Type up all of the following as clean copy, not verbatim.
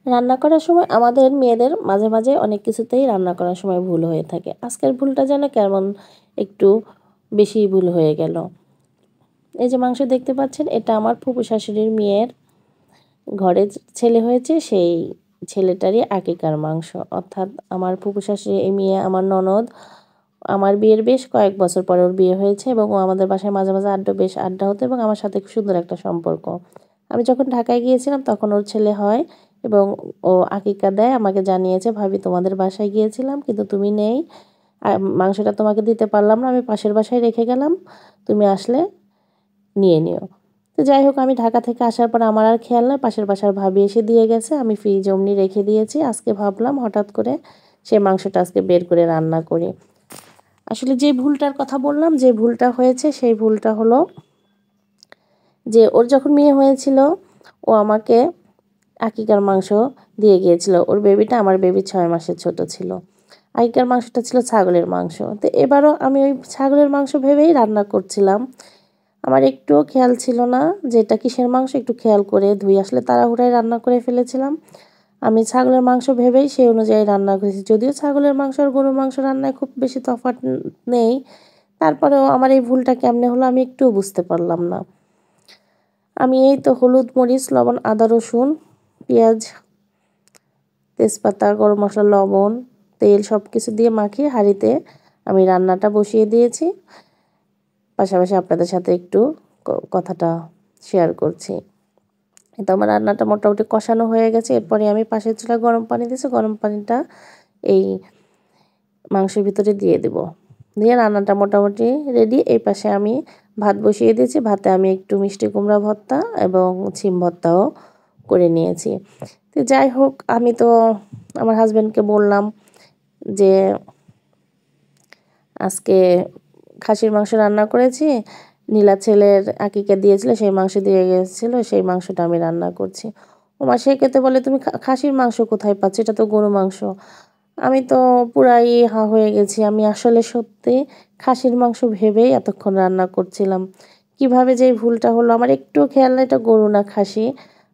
রান্না করার সময় আমাদের মেয়েদের মাঝে মাঝে অনেক কিছুতেই রান্না করার সময় ভুল হয়ে থাকে। আজকের ভুলটা যেন কেমন একটু বেশি ভুল হয়ে গেল। এই যে মাংস দেখতে পাচ্ছেন, এটা আমার ফুপু শাশুড়ির মেয়ের ঘরে ছেলে হয়েছে, সেই ছেলেটারই আকিকার মাংস। অর্থাৎ আমার ফুপু শাশুড়ি এই মেয়ে আমার ননদ, আমার বিয়ের বেশ কয়েক বছর পরে ওর বিয়ে হয়েছে এবং ও আমাদের বাসায় মাঝে মাঝে বেশ আড্ডা হতো এবং আমার সাথে খুব সুন্দর একটা সম্পর্ক। আমি যখন ঢাকায় গিয়েছিলাম তখন ওর ছেলে হয় এবং ও আকিকা দেয়, আমাকে জানিয়েছে, ভাবি তোমাদের বাসায় গিয়েছিলাম কিন্তু তুমি নেই, মাংসটা তোমাকে দিতে পারলাম না, আমি পাশের বাসায় রেখে গেলাম, তুমি আসলে নিয়ে নিও। তো যাই হোক, আমি ঢাকা থেকে আসার পর আমার আর খেয়াল নয়, পাশের বাসার ভাবি এসে দিয়ে গেছে, আমি ফ্রিজে অমনি রেখে দিয়েছি। আজকে ভাবলাম হঠাৎ করে সেই মাংসটা আজকে বের করে রান্না করি। আসলে যে ভুলটার কথা বললাম, যে ভুলটা হয়েছে সেই ভুলটা হলো যে ওর যখন মেয়ে হয়েছিল ও আমাকে আকিকার মাংস দিয়ে গিয়েছিল। ওর বেবিটা আমার বেবি 6 মাসের ছোট ছিল। আগেকার মাংসটা ছিল ছাগলের মাংস। তো এবারও আমি ওই ছাগলের মাংস ভেবেই রান্না করছিলাম। আমার একটুও খেয়াল ছিল না যে এটা কিসের মাংস, একটু খেয়াল করে ধুয়ে আসলে তাড়াহুড়ায় রান্না করে ফেলেছিলাম। আমি ছাগলের মাংস ভেবেই সেই অনুযায়ী রান্না করেছি। যদিও ছাগলের মাংস আর গরুর মাংস রান্নায় খুব বেশি তফাৎ নেই, তারপরেও আমার এই ভুলটা কেমনে হলো আমি একটুও বুঝতে পারলাম না। আমি এই তো হলুদ, মরিচ, লবণ, আদা, রসুন, পেঁয়াজ, তেজপাতা, গরম মশলা, লবণ, তেল সব কিছু দিয়ে মাখিয়ে হাঁড়িতে আমি রান্নাটা বসিয়ে দিয়েছি। পাশাপাশি আপনাদের সাথে একটু কথাটা শেয়ার করছি। তো আমার রান্নাটা মোটামুটি কষানো হয়ে গেছে। এরপরে আমি পাশের চুলায় গরম পানি দিয়েছি, গরম পানিটা এই মাংসের ভিতরে দিয়ে দেব, দিয়ে রান্নাটা মোটামুটি রেডি। এই পাশে আমি ভাত বসিয়ে দিয়েছি, ভাতে আমি একটু মিষ্টি কুমড়া ভর্তা এবং ছিম ভর্তাও করে নিয়েছি। তো যাই হোক, আমি তো আমার হাজব্যান্ডকে বললাম যে আজকে খাসির মাংস রান্না করেছি, নীলা ছেলের আকিকা দিয়েছিল, সেই মাংস দিয়ে গেছিলো, সেই মাংসটা আমি রান্না করছি। ও মা সে খেতে বলে, তুমি খাসির মাংস কোথায় পাচ্ছ, এটা তো গরু মাংস। আমি তো পুরাই হা হয়ে গেছি। আমি আসলে সত্যি খাসির মাংস ভেবেই এতক্ষণ রান্না করছিলাম। কিভাবে যে এই ভুলটা হলো আমার একটুও খেয়াল নেই, এটা গরু না খাসি।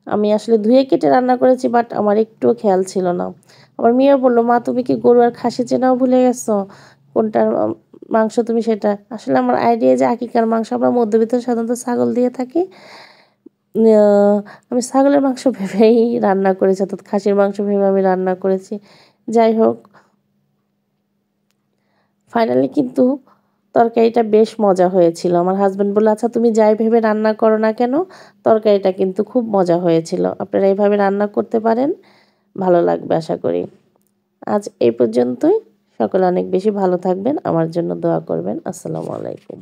আমি আসলে ধুয়ে কেটে রান্না করেছি, বাট আমার একটুও খেয়াল ছিল না। আমার মেয়েও বললো, মা তুমি কি গরু আর খাসি চেনাও ভুলে গেছো, কোনটার মাংস তুমি সেটা। আসলে আমার আইডিয়া যে আকিকার মাংস আমরা মধ্যবিত্ত সাধারণত ছাগল দিয়ে থাকি, আমি ছাগলের মাংস ভেবেই রান্না করেছি, অর্থাৎ খাসির মাংস ভেবে আমি রান্না করেছি। যাই হোক, ফাইনালি কিন্তু তরকারিটা বেশ মজা হয়েছিল। আমার হাজব্যান্ড বলল, আচ্ছা তুমি যাই ভেবে রান্না করো না কেন, তরকারিটা কিন্তু খুব মজা হয়েছিল। আপনারা এইভাবে রান্না করতে পারেন, ভালো লাগবে আশা করি। আজ এই পর্যন্তই। সকলে অনেক বেশি ভালো থাকবেন, আমার জন্য দোয়া করবেন। আসসালামু আলাইকুম।